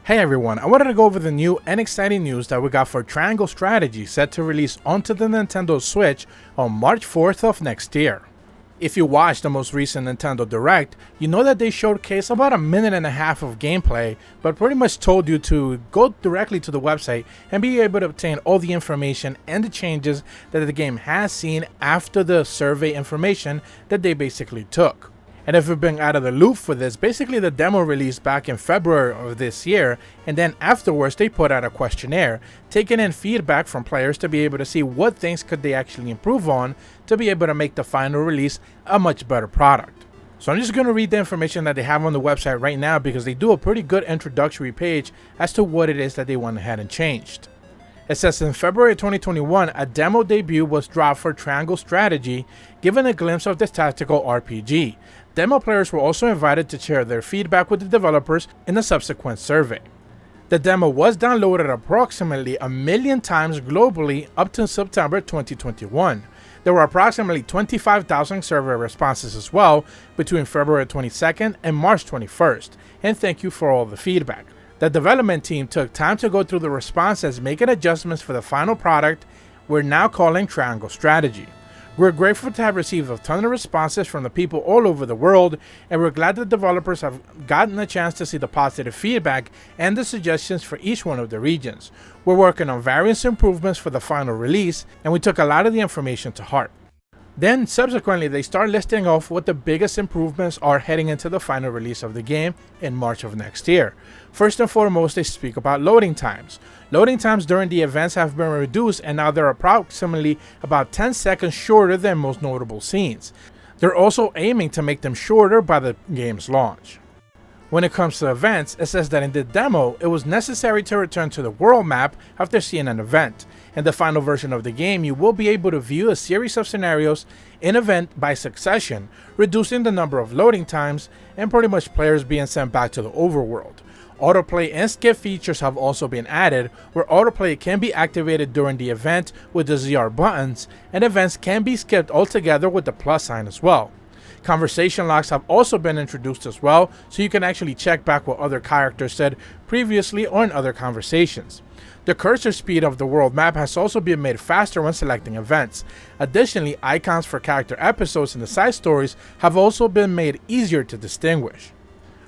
Hey everyone, I wanted to go over the new and exciting news that we got for Triangle Strategy, set to release onto the Nintendo Switch on March 4th of next year. If you watched the most recent Nintendo Direct, you know that they showcased about a minute and a half of gameplay, but pretty much told you to go directly to the website and be able to obtain all the information and the changes that the game has seen after the survey information that they basically took. And if you've been out of the loop for this, basically the demo released back in February of this year, and then afterwards they put out a questionnaire, taking in feedback from players to be able to see what things could they actually improve on to be able to make the final release a much better product. So I'm just going to read the information that they have on the website right now because they do a pretty good introductory page as to what it is that they went ahead and changed. It says in February 2021, a demo debut was dropped for Triangle Strategy, giving a glimpse of this tactical RPG. Demo players were also invited to share their feedback with the developers in a subsequent survey. The demo was downloaded approximately 1 million times globally up to September 2021. There were approximately 25,000 survey responses as well between February 22nd and March 21st, and thank you for all the feedback. The development team took time to go through the responses, making adjustments for the final product we're now calling Triangle Strategy. We're grateful to have received a ton of responses from the people all over the world, and we're glad the developers have gotten a chance to see the positive feedback and the suggestions for each one of the regions. We're working on various improvements for the final release, and we took a lot of the information to heart. Then, subsequently, they start listing off what the biggest improvements are heading into the final release of the game in March of next year. First and foremost, they speak about loading times. Loading times during the events have been reduced, and now they're approximately about 10 seconds shorter than most notable scenes. They're also aiming to make them shorter by the game's launch. When it comes to events, it says that in the demo, it was necessary to return to the world map after seeing an event. In the final version of the game, you will be able to view a series of scenarios in event by succession, reducing the number of loading times and pretty much players being sent back to the overworld. Autoplay and skip features have also been added, where autoplay can be activated during the event with the ZR buttons, and events can be skipped altogether with the plus sign as well. Conversation logs have also been introduced as well, so you can actually check back what other characters said previously or in other conversations. The cursor speed of the world map has also been made faster when selecting events. Additionally, icons for character episodes and the side stories have also been made easier to distinguish.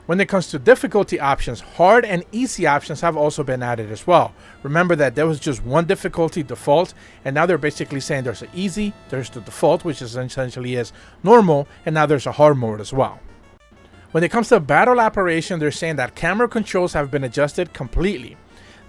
When it comes to difficulty options, hard and easy options have also been added as well. Remember that there was just one difficulty default, and now they're basically saying there's an easy, there's the default, which essentially is normal, and now there's a hard mode as well. When it comes to battle operation, they're saying that camera controls have been adjusted completely.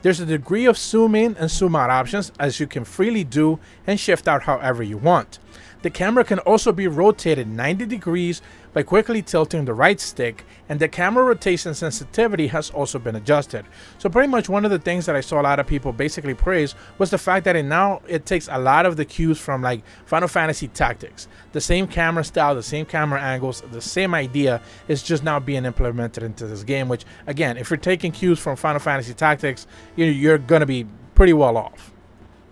There's a degree of zoom in and zoom out options, as you can freely do and shift out however you want. The camera can also be rotated 90 degrees by quickly tilting the right stick, and the camera rotation sensitivity has also been adjusted. So pretty much one of the things that I saw a lot of people basically praise was the fact that it takes a lot of the cues from like Final Fantasy Tactics. The same camera style, the same camera angles, the same idea is just now being implemented into this game, which again, if you're taking cues from Final Fantasy Tactics, you're gonna be pretty well off.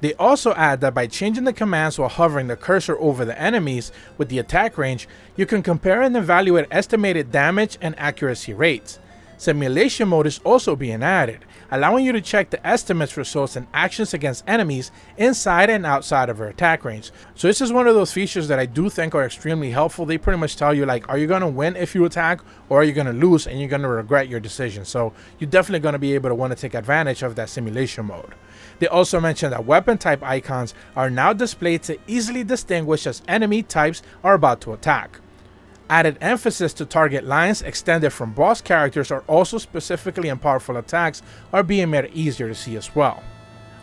They also add that by changing the commands while hovering the cursor over the enemies with the attack range, you can compare and evaluate estimated damage and accuracy rates. Simulation mode is also being added, allowing you to check the estimates results and actions against enemies inside and outside of their attack range. So this is one of those features that I do think are extremely helpful. They pretty much tell you like, are you going to win if you attack, or are you going to lose and you're going to regret your decision? So you're definitely going to be able to want to take advantage of that simulation mode. They also mentioned that weapon type icons are now displayed to easily distinguish as enemy types are about to attack. Added emphasis to target lines extended from boss characters are also specifically and powerful attacks are being made easier to see as well.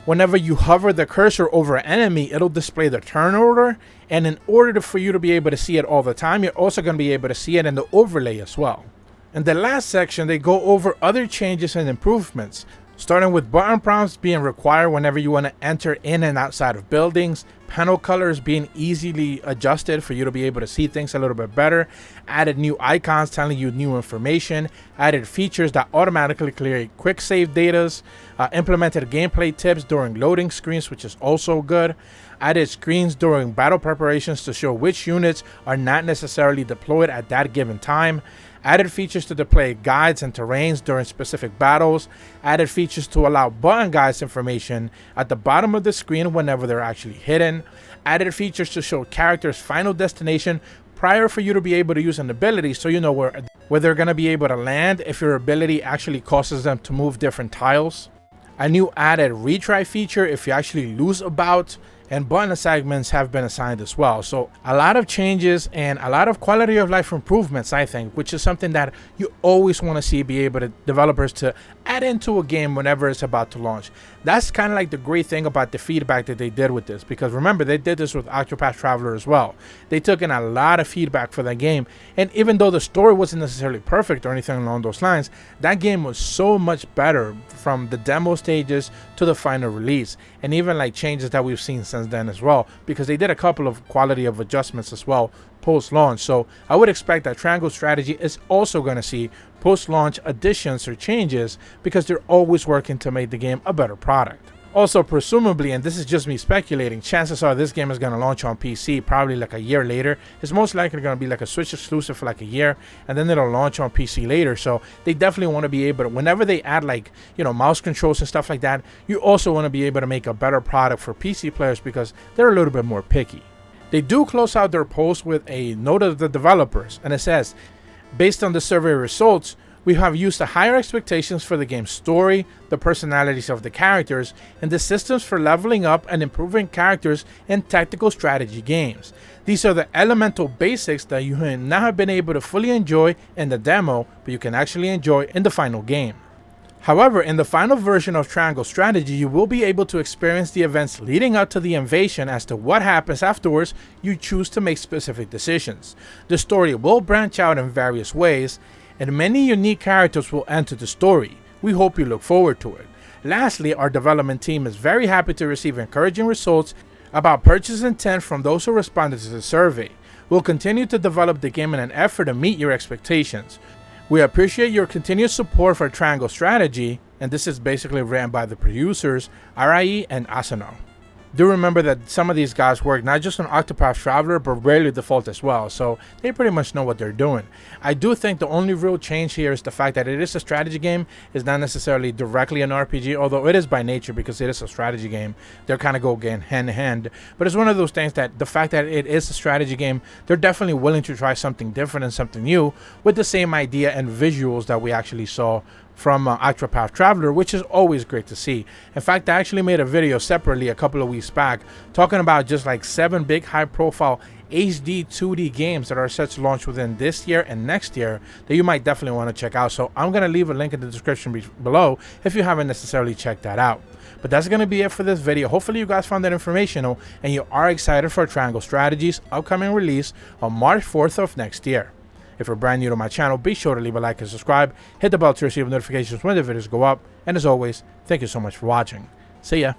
Whenever you hover the cursor over an enemy, it'll display the turn order, and in order for you to be able to see it all the time, you're also going to be able to see it in the overlay as well. In the last section, they go over other changes and improvements, starting with button prompts being required whenever you want to enter in and outside of buildings, panel colors being easily adjusted for you to be able to see things a little bit better, added new icons telling you new information, added features that automatically clear quick save datas, implemented gameplay tips during loading screens, which is also good, added screens during battle preparations to show which units are not necessarily deployed at that given time, added features to display guides and terrains during specific battles, added features to allow button guides information at the bottom of the screen whenever they're actually hidden, added features to show characters' final destination prior for you to be able to use an ability so you know where they're going to be able to land if your ability actually causes them to move different tiles. A new added retry feature if you actually lose a bout, and button segments have been assigned as well. So a lot of changes and a lot of quality of life improvements, I think, which is something that you always want to see be able to developers to add into a game whenever it's about to launch. That's kind of like the great thing about the feedback that they did with this, because remember, they did this with Octopath Traveler as well. They took in a lot of feedback for that game, and even though the story wasn't necessarily perfect or anything along those lines, that game was so much better from the demo stages to the final release, and even like changes that we've seen since then as well, because they did a couple of quality of adjustments as well post-launch. So I would expect that Triangle Strategy is also going to see post-launch additions or changes, because they're always working to make the game a better product. Also, presumably, and this is just me speculating, chances are this game is going to launch on PC probably like a year later. It's most likely going to be like a Switch exclusive for like a year, and then it'll launch on PC later. So they definitely want to be able to, whenever they add like, you know, mouse controls and stuff like that, you also want to be able to make a better product for PC players, because they're a little bit more picky. They do close out their post with a note of the developers, and it says, based on the survey results, we have used the higher expectations for the game's story, the personalities of the characters, and the systems for leveling up and improving characters in tactical strategy games. These are the elemental basics that you may not have been able to fully enjoy in the demo, but you can actually enjoy in the final game. However, in the final version of Triangle Strategy, you will be able to experience the events leading up to the invasion. As to what happens afterwards, you choose to make specific decisions. The story will branch out in various ways, and many unique characters will enter the story. We hope you look forward to it. Lastly, our development team is very happy to receive encouraging results about purchase intent from those who responded to the survey. We'll continue to develop the game in an effort to meet your expectations. We appreciate your continued support for Triangle Strategy, and this is basically written by the producers, Arai and Asano. Do remember that some of these guys work not just on Octopath Traveler, but Bravely Default as well, so they pretty much know what they're doing. I do think the only real change here is the fact that it is a strategy game. It's not necessarily directly an RPG, although it is by nature, because it is a strategy game. They're kind of go again hand in hand, but it's one of those things that the fact that it is a strategy game, they're definitely willing to try something different and something new with the same idea and visuals that we actually saw from Octopath Traveler, which is always great to see. In fact, I actually made a video separately a couple of weeks back talking about just like 7 big high-profile HD 2D games that are set to launch within this year and next year that you might definitely want to check out. So I'm going to leave a link in the description below if you haven't necessarily checked that out. But that's going to be it for this video. Hopefully you guys found that informational and you are excited for Triangle Strategy's upcoming release on March 4th of next year. If you're brand new to my channel, be sure to leave a like and subscribe. Hit the bell to receive notifications when the videos go up. And as always, thank you so much for watching. See ya.